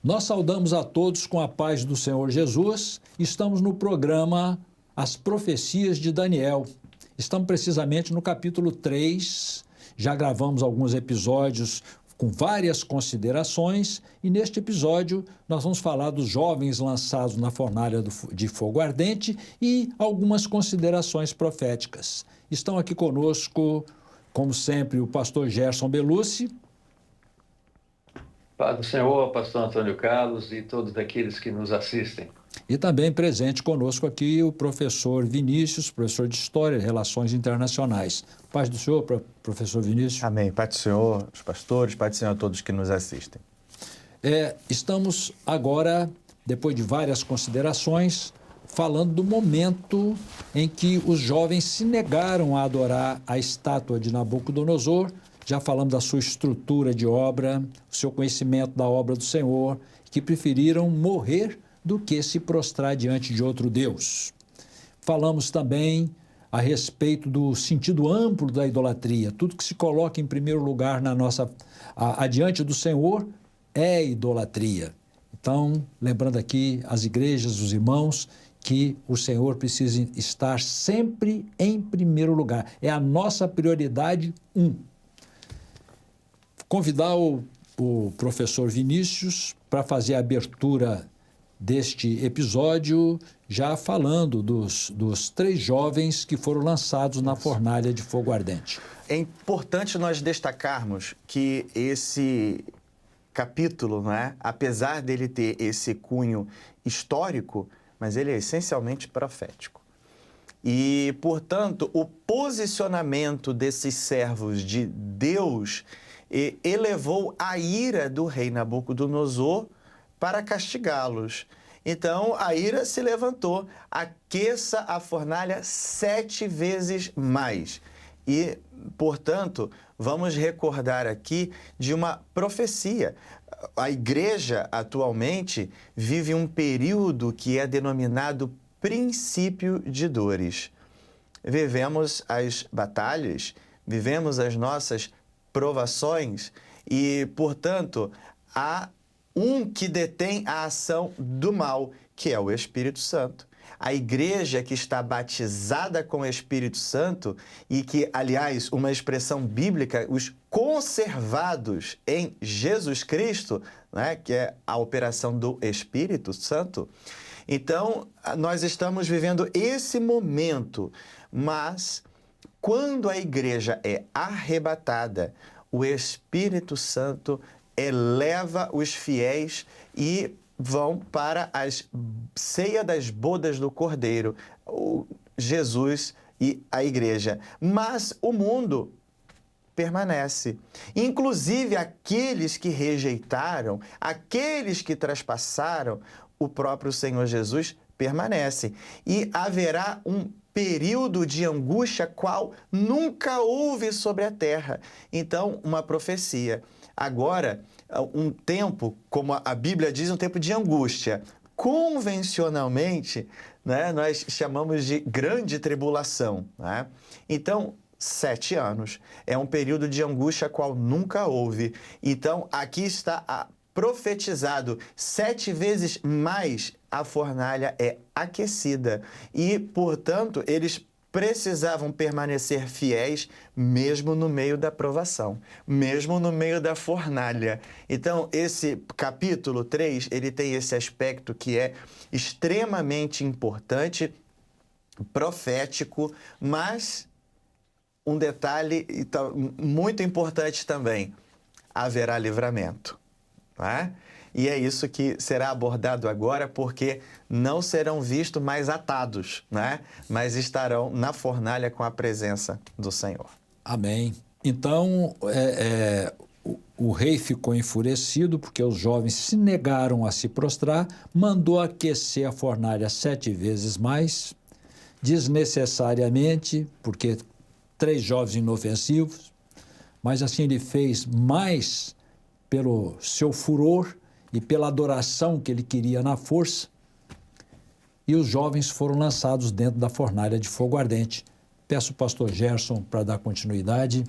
Nós saudamos a todos com a paz do Senhor Jesus. Estamos no programa As Profecias de Daniel. Estamos precisamente no capítulo 3. Já gravamos alguns episódios com várias considerações e neste episódio nós vamos falar dos jovens lançados na fornalha de fogo ardente e algumas considerações proféticas. Estão aqui conosco, como sempre, o pastor Gerson Belucci. Paz do Senhor, pastor Antônio Carlos e todos aqueles que nos assistem. E também presente conosco aqui o professor Vinícius, professor de História e Relações Internacionais. Paz do Senhor, professor Vinícius. Amém. Paz do Senhor, os pastores, paz do Senhor a todos que nos assistem. Estamos agora, depois de várias considerações, falando do momento em que os jovens se negaram a adorar a estátua de Nabucodonosor. Já falamos da sua estrutura de obra, o seu conhecimento da obra do Senhor, que preferiram morrer do que se prostrar diante de outro Deus. Falamos também a respeito do sentido amplo da idolatria. Tudo que se coloca em primeiro lugar adiante do Senhor é idolatria. Então, lembrando aqui as igrejas, os irmãos, que o Senhor precisa estar sempre em primeiro lugar. É a nossa prioridade 1. Convidar o professor Vinícius para fazer a abertura deste episódio, já falando dos 3 jovens que foram lançados na fornalha de fogo ardente. É importante nós destacarmos que esse capítulo, não é? Apesar dele ter esse cunho histórico, mas ele é essencialmente profético. E, portanto, o posicionamento desses servos de Deus elevou a ira do rei Nabucodonosor para castigá-los. Então, a ira se levantou, aqueça a fornalha 7 vezes mais. E, portanto, vamos recordar aqui de uma profecia. A igreja, atualmente, vive um período que é denominado princípio de dores. Vivemos as batalhas, vivemos as nossas provações e, portanto, há um que detém a ação do mal, que é o Espírito Santo. A igreja que está batizada com o Espírito Santo e que, aliás, uma expressão bíblica, os conservados em Jesus Cristo, né, que é a operação do Espírito Santo. Então, nós estamos vivendo esse momento, mas quando a igreja é arrebatada, o Espírito Santo eleva os fiéis e vão para a ceia das bodas do Cordeiro, Jesus e a igreja. Mas o mundo permanece. Inclusive aqueles que rejeitaram, aqueles que traspassaram o próprio Senhor Jesus permanecem. E haverá um período de angústia qual nunca houve sobre a terra. Então, uma profecia. Agora, um tempo, como a Bíblia diz, um tempo de angústia. Convencionalmente, né, nós chamamos de grande tribulação. Né? Então, 7 anos. É um período de angústia qual nunca houve. Então, aqui está profetizado 7 vezes mais a fornalha é aquecida. E, portanto, eles precisavam permanecer fiéis mesmo no meio da provação, mesmo no meio da fornalha. Então, esse capítulo 3, ele tem esse aspecto que é extremamente importante, profético, mas um detalhe muito importante também, haverá livramento. Não é? E é isso que será abordado agora, porque não serão vistos mais atados, né? Mas estarão na fornalha com a presença do Senhor. Amém. Então, o rei ficou enfurecido porque os jovens se negaram a se prostrar, mandou aquecer a fornalha 7 vezes mais, desnecessariamente, porque 3 jovens inofensivos, mas assim ele fez mais pelo seu furor e pela adoração que ele queria na força, e os jovens foram lançados dentro da fornalha de fogo ardente. Peço ao pastor Gerson para dar continuidade.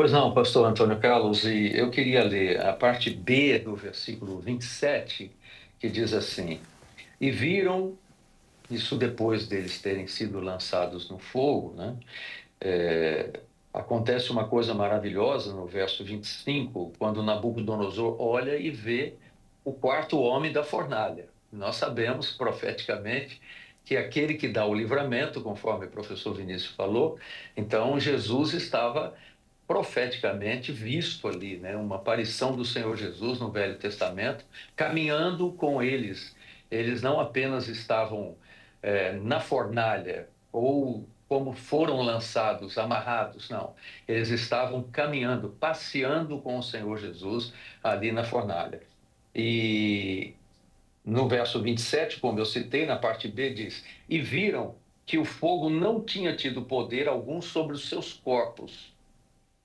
Pois não, pastor Antônio Carlos, e eu queria ler a parte B do versículo 27, que diz assim: E viram, isso depois deles terem sido lançados no fogo, né? Acontece uma coisa maravilhosa no verso 25, quando Nabucodonosor olha e vê o quarto homem da fornalha. Nós sabemos profeticamente que aquele que dá o livramento, conforme o professor Vinícius falou, então Jesus estava profeticamente visto ali, né? Uma aparição do Senhor Jesus no Velho Testamento, caminhando com eles. Eles não apenas estavam na fornalha ou como foram lançados, amarrados, não. Eles estavam caminhando, passeando com o Senhor Jesus ali na fornalha. E no verso 27, como eu citei, na parte B, diz: E viram que o fogo não tinha tido poder algum sobre os seus corpos,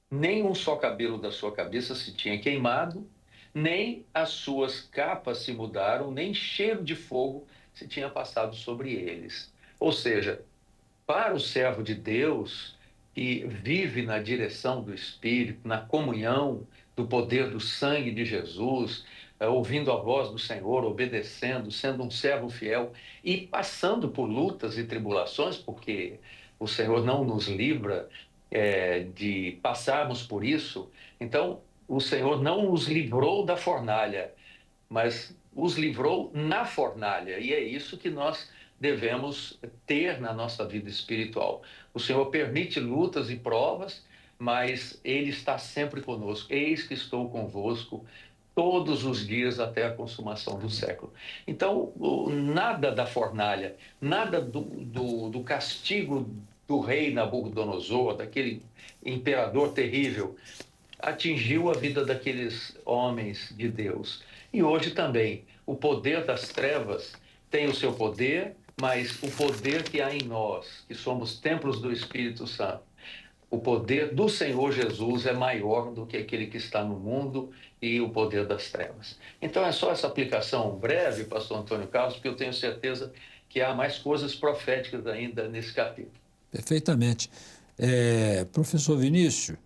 nem um só cabelo da sua cabeça se tinha queimado, nem as suas capas se mudaram, nem cheiro de fogo se tinha passado sobre eles. Ou seja, para o servo de Deus que vive na direção do Espírito, na comunhão do poder do sangue de Jesus, ouvindo a voz do Senhor, obedecendo, sendo um servo fiel e passando por lutas e tribulações, porque o Senhor não nos livra de passarmos por isso. Então, o Senhor não os livrou da fornalha, mas os livrou na fornalha, e é isso que nós devemos ter na nossa vida espiritual. O Senhor permite lutas e provas, mas Ele está sempre conosco. Eis que estou convosco todos os dias até a consumação do século. Então, nada da fornalha, nada do castigo do rei Nabucodonosor, daquele imperador terrível, atingiu a vida daqueles homens de Deus. E hoje também, o poder das trevas tem o seu poder, mas o poder que há em nós, que somos templos do Espírito Santo, o poder do Senhor Jesus é maior do que aquele que está no mundo e o poder das trevas. Então é só essa aplicação breve, pastor Antônio Carlos, porque eu tenho certeza que há mais coisas proféticas ainda nesse capítulo. Perfeitamente. Professor Vinícius,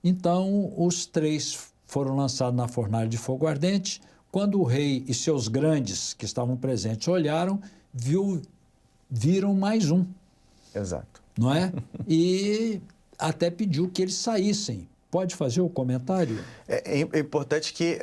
então os três foram lançados na fornalha de fogo ardente. Quando o rei e seus grandes que estavam presentes olharam, viram mais um. Exato. Não é? E até pediu que eles saíssem. Pode fazer o comentário? É importante que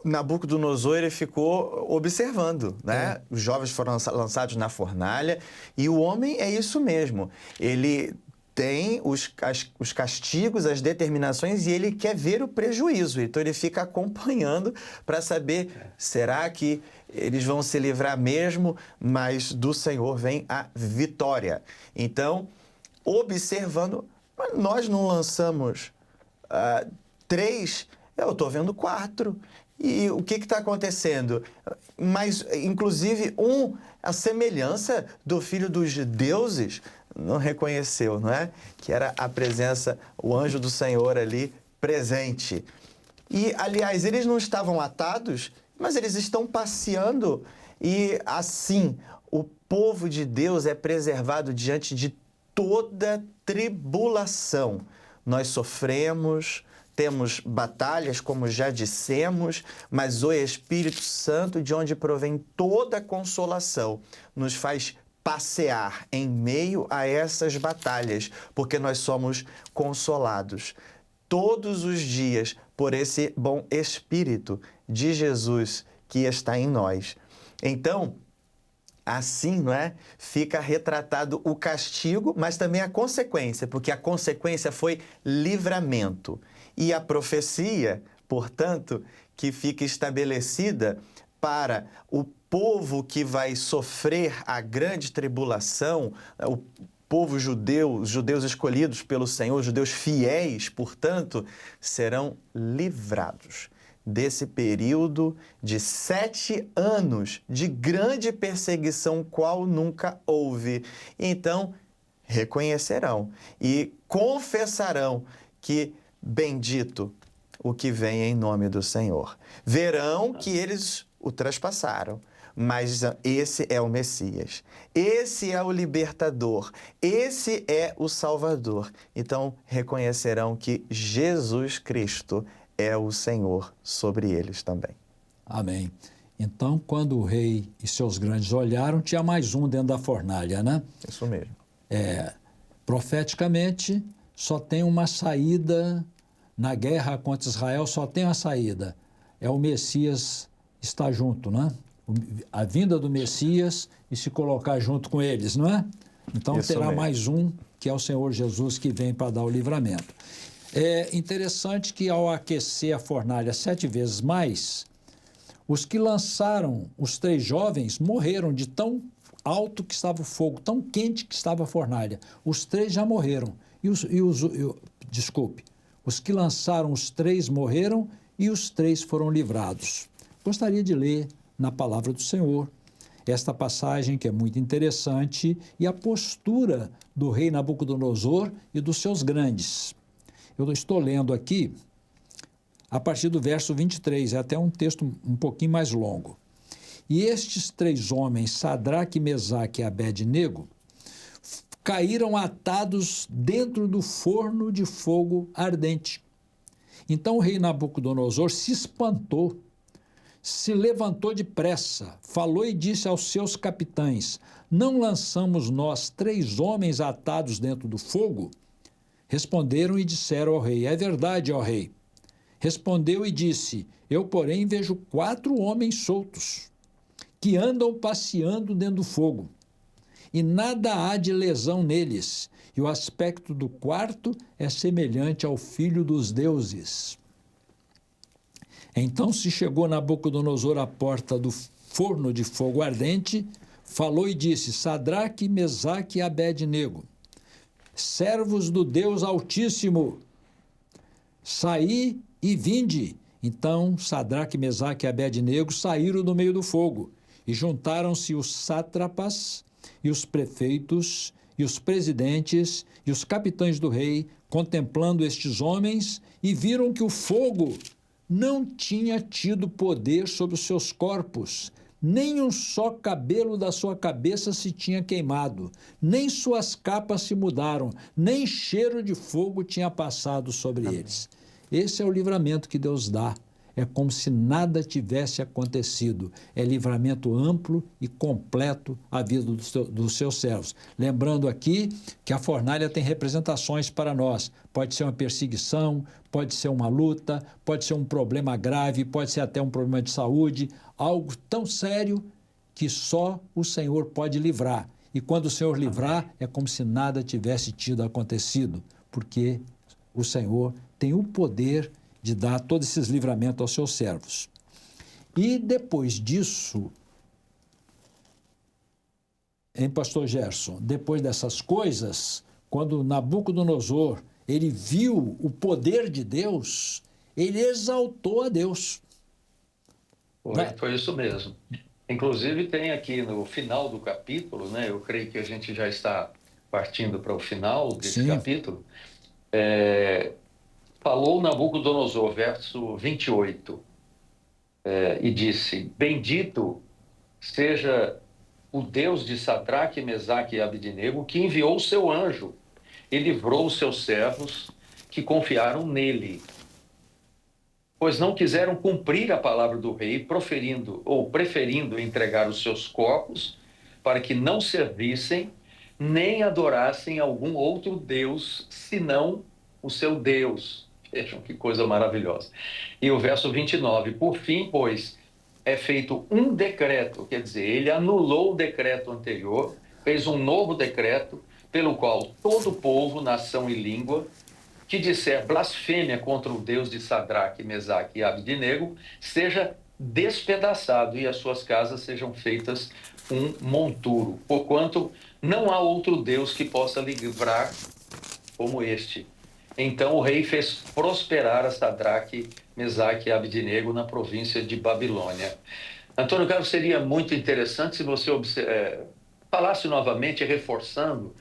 Nabucodonosor ele ficou observando, né? Os jovens foram lançados na fornalha e o homem é isso mesmo. Ele tem os castigos, as determinações e ele quer ver o prejuízo. Então ele fica acompanhando para saber, será que eles vão se livrar mesmo? Mas do Senhor vem a vitória. Então, observando, mas nós não lançamos 3, eu estou vendo 4. E o que está acontecendo? Mas, inclusive, a semelhança do filho dos deuses não reconheceu, não é? Que era a presença, o anjo do Senhor ali presente. E, aliás, eles não estavam atados, mas eles estão passeando. E, assim, o povo de Deus é preservado diante de toda tribulação. Nós sofremos, temos batalhas, como já dissemos, mas o Espírito Santo, de onde provém toda a consolação, nos faz passear em meio a essas batalhas, porque nós somos consolados todos os dias por esse bom Espírito de Jesus que está em nós. Então, assim, não é? Fica retratado o castigo, mas também a consequência, porque a consequência foi livramento. E a profecia, portanto, que fica estabelecida para o povo que vai sofrer a grande tribulação, o povo judeu, os judeus escolhidos pelo Senhor, judeus fiéis, portanto, serão livrados desse período de 7 anos de grande perseguição, qual nunca houve. Então, reconhecerão e confessarão que bendito o que vem em nome do Senhor. Verão que eles o traspassaram. Mas esse é o Messias, esse é o libertador, esse é o Salvador. Então, reconhecerão que Jesus Cristo é o Senhor sobre eles também. Amém. Então, quando o rei e seus grandes olharam, tinha mais um dentro da fornalha, né? Isso mesmo. Profeticamente, só tem uma saída na guerra contra Israel, só tem uma saída. É o Messias estar junto, né? A vinda do Messias e se colocar junto com eles, não é? Então Isso terá mesmo. mais um, que é o Senhor Jesus, que vem para dar o livramento. É interessante que ao aquecer a fornalha 7 vezes mais, os que lançaram os 3 jovens morreram de tão alto que estava o fogo, tão quente que estava a fornalha. Os 3 já morreram. Desculpe, os que lançaram os 3 morreram e os 3 foram livrados. Gostaria de ler na palavra do Senhor esta passagem que é muito interessante e a postura do rei Nabucodonosor e dos seus grandes. Eu estou lendo aqui a partir do verso 23, é até um texto um pouquinho mais longo. E estes 3 homens, Sadraque, Mesaque e Abed-nego, caíram atados dentro do forno de fogo ardente. Então o rei Nabucodonosor se espantou, se levantou depressa, falou e disse aos seus capitães: não lançamos nós 3 homens atados dentro do fogo? Responderam e disseram ao rei: é verdade, ó rei. Respondeu e disse: eu, porém, vejo 4 homens soltos, que andam passeando dentro do fogo, e nada há de lesão neles, e o aspecto do quarto é semelhante ao filho dos deuses. Então se chegou Nabucodonosor à porta do forno de fogo ardente, falou e disse: Sadraque, Mesaque e Abed-nego, servos do Deus Altíssimo, saí e vinde. Então Sadraque, Mesaque e Abed-nego saíram do meio do fogo, e juntaram-se os sátrapas e os prefeitos e os presidentes e os capitães do rei, contemplando estes homens, e viram que o fogo não tinha tido poder sobre os seus corpos, nem um só cabelo da sua cabeça se tinha queimado, nem suas capas se mudaram, nem cheiro de fogo tinha passado sobre eles. Esse é o livramento que Deus dá. É como se nada tivesse acontecido. É livramento amplo e completo à vida dos seus servos. Lembrando aqui que a fornalha tem representações para nós. Pode ser uma perseguição, pode ser uma luta, pode ser um problema grave, pode ser até um problema de saúde, algo tão sério que só o Senhor pode livrar. E quando o Senhor livrar, é como se nada tivesse tido acontecido, porque o Senhor tem o poder de dar todos esses livramentos aos seus servos. E depois disso, pastor Gerson, depois dessas coisas, quando Nabucodonosor, ele viu o poder de Deus, ele exaltou a Deus. Foi isso mesmo. Inclusive tem aqui no final do capítulo, né? Eu creio que a gente já está partindo para o final desse capítulo. Falou Nabucodonosor, verso 28, e disse: bendito seja o Deus de Sadraque, Mesaque e Abed-nego, que enviou o seu anjo e livrou os seus servos que confiaram nele, pois não quiseram cumprir a palavra do rei, preferindo entregar os seus corpos para que não servissem nem adorassem algum outro Deus, senão o seu Deus. Vejam que coisa maravilhosa. E o verso 29, por fim, pois, é feito um decreto, quer dizer, ele anulou o decreto anterior, fez um novo decreto, pelo qual todo povo, nação e língua, que disser blasfêmia contra o Deus de Sadraque, Mesaque e Abed-nego, seja despedaçado e as suas casas sejam feitas um monturo, porquanto não há outro Deus que possa livrar como este. Então o rei fez prosperar a Sadraque, Mesaque e Abed-nego na província de Babilônia. Antônio Carlos, seria muito interessante se você falasse novamente, reforçando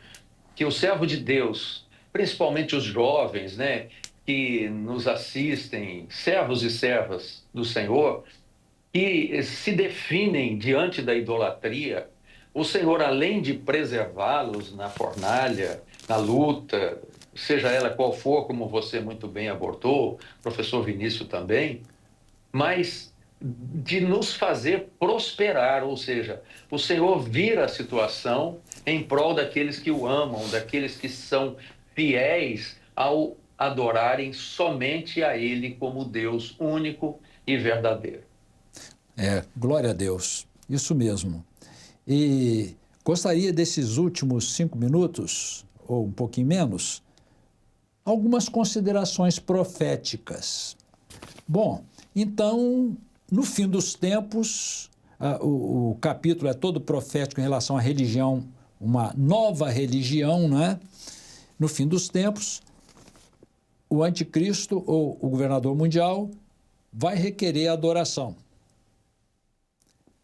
que o servo de Deus, principalmente os jovens, né, que nos assistem, servos e servas do Senhor, que se definem diante da idolatria, o Senhor, além de preservá-los na fornalha, na luta, seja ela qual for, como você muito bem abordou, professor Vinícius também, mas de nos fazer prosperar, ou seja, o Senhor vira a situação em prol daqueles que o amam, daqueles que são fiéis ao adorarem somente a Ele como Deus único e verdadeiro. Glória a Deus, isso mesmo. E gostaria desses últimos 5 minutos, ou um pouquinho menos, algumas considerações proféticas. Bom, então, no fim dos tempos, o capítulo é todo profético em relação à religião, uma nova religião, não é? No fim dos tempos, o anticristo, ou o governador mundial, vai requerer adoração.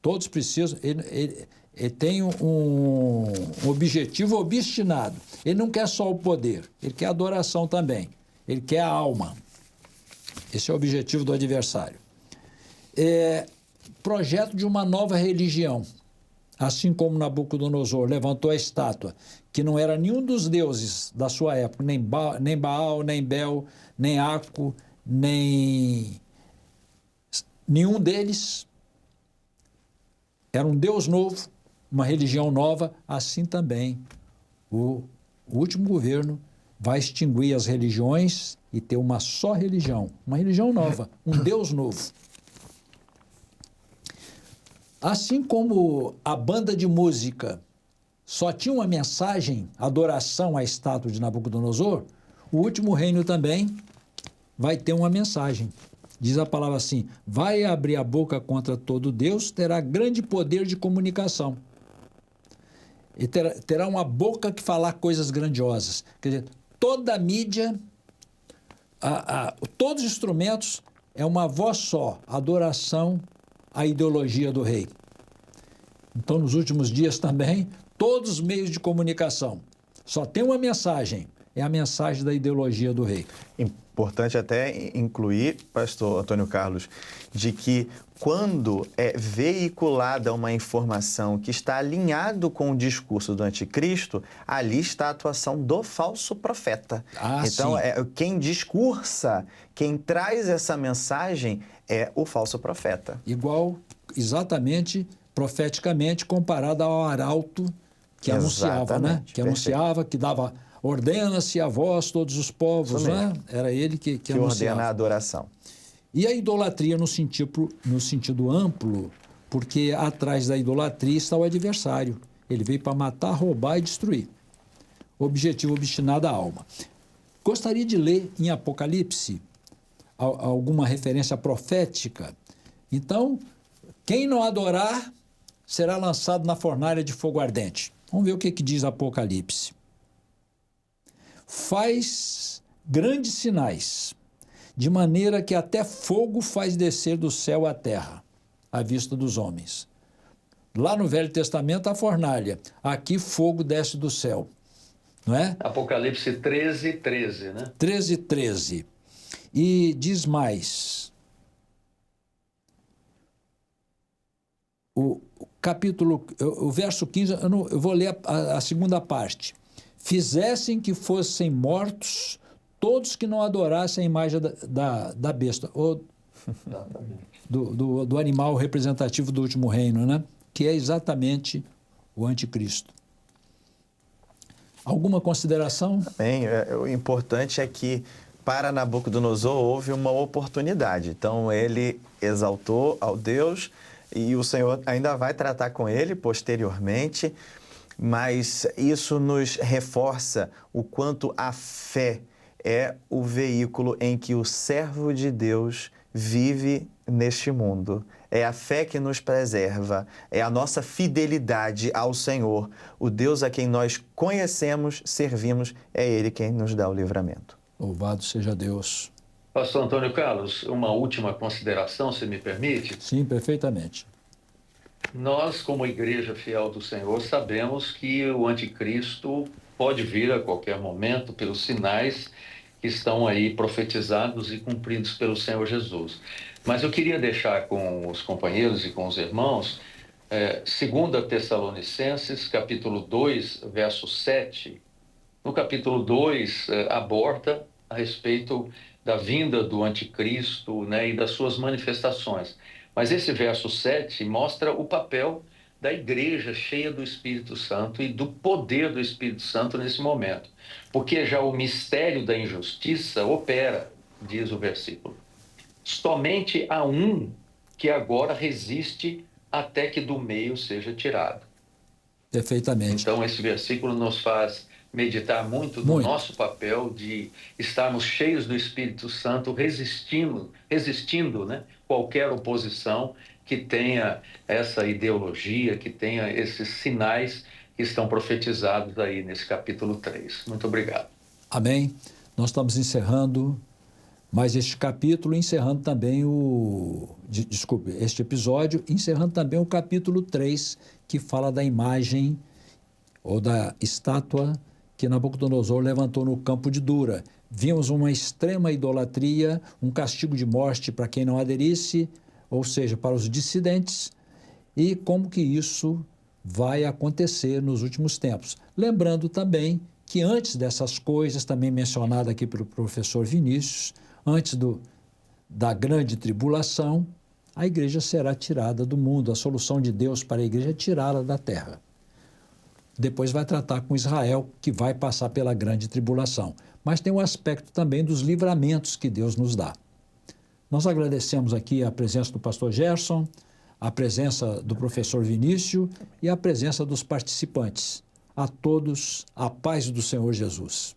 Todos precisam, ele tem um objetivo obstinado. Ele não quer só o poder, ele quer a adoração também. Ele quer a alma. Esse é o objetivo do adversário. Projeto de uma nova religião. Assim como Nabucodonosor levantou a estátua, que não era nenhum dos deuses da sua época, nem Baal, nem Bel, nem Aco, nem nenhum deles. Era um Deus novo, uma religião nova, assim também o último governo vai extinguir as religiões e ter uma só religião, uma religião nova, um Deus novo. Assim como a banda de música só tinha uma mensagem, adoração à estátua de Nabucodonosor, o último reino também vai ter uma mensagem. Diz a palavra assim, vai abrir a boca contra todo Deus, terá grande poder de comunicação. E terá uma boca que falar coisas grandiosas. Quer dizer, toda a mídia, todos os instrumentos, é uma voz só, adoração à ideologia do rei. Então, nos últimos dias também, todos os meios de comunicação só tem uma mensagem, é a mensagem da ideologia do rei. Importante até incluir, pastor Antônio Carlos, de que quando é veiculada uma informação que está alinhado com o discurso do anticristo, ali está a atuação do falso profeta. Então, quem discursa, quem traz essa mensagem é o falso profeta. Igual, exatamente, profeticamente, comparado ao arauto que anunciava, né? Que perfeito. Anunciava, que dava... Ordena-se a vós todos os povos, né? Era ele que anunciava. Ordena a adoração. E a idolatria no sentido amplo, porque atrás da idolatria está o adversário. Ele veio para matar, roubar e destruir. Objetivo obstinado à alma. Gostaria de ler em Apocalipse alguma referência profética. Então, quem não adorar será lançado na fornalha de fogo ardente. Vamos ver o que diz Apocalipse. Faz grandes sinais, de maneira que até fogo faz descer do céu à terra, à vista dos homens. Lá no Velho Testamento, a fornalha. Aqui, fogo desce do céu. Não é? Apocalipse 13, 13, né? 13, 13. E diz mais. O verso 15, eu vou ler a segunda parte. Fizessem que fossem mortos todos que não adorassem a imagem da besta, ou do animal representativo do último reino, né? Que é exatamente o anticristo. Alguma consideração? Bem, o importante é que para Nabucodonosor houve uma oportunidade. Então ele exaltou ao Deus e o Senhor ainda vai tratar com ele posteriormente. Mas isso nos reforça o quanto a fé é o veículo em que o servo de Deus vive neste mundo. É a fé que nos preserva, é a nossa fidelidade ao Senhor. O Deus a quem nós conhecemos, servimos, é Ele quem nos dá o livramento. Louvado seja Deus. Pastor Antônio Carlos, uma última consideração, se me permite? Sim, perfeitamente. Nós, como Igreja Fiel do Senhor, sabemos que o anticristo pode vir a qualquer momento pelos sinais que estão aí profetizados e cumpridos pelo Senhor Jesus. Mas eu queria deixar com os companheiros e com os irmãos, 2 Tessalonicenses, capítulo 2, verso 7. No capítulo 2, aborda a respeito da vinda do anticristo, né, e das suas manifestações. Mas esse verso 7 mostra o papel da igreja cheia do Espírito Santo e do poder do Espírito Santo nesse momento. Porque já o mistério da injustiça opera, diz o versículo. Somente há um que agora resiste até que do meio seja tirado. Perfeitamente. Então, esse versículo nos faz meditar muito no nosso papel de estarmos cheios do Espírito Santo, resistindo, né, qualquer oposição que tenha essa ideologia, que tenha esses sinais que estão profetizados aí nesse capítulo 3. Muito obrigado. Amém. Nós estamos encerrando mais este capítulo, encerrando também este episódio, encerrando também o capítulo 3, que fala da imagem ou da estátua que Nabucodonosor levantou no campo de Dura. Vimos uma extrema idolatria, um castigo de morte para quem não aderisse, ou seja, para os dissidentes, e como que isso vai acontecer nos últimos tempos. Lembrando também que antes dessas coisas, também mencionada aqui pelo professor Vinícius, antes da grande tribulação, a igreja será tirada do mundo. A solução de Deus para a igreja é tirá-la da terra. Depois vai tratar com Israel, que vai passar pela grande tribulação. Mas tem um aspecto também dos livramentos que Deus nos dá. Nós agradecemos aqui a presença do pastor Gerson, a presença do professor Vinícius e a presença dos participantes. A todos, a paz do Senhor Jesus.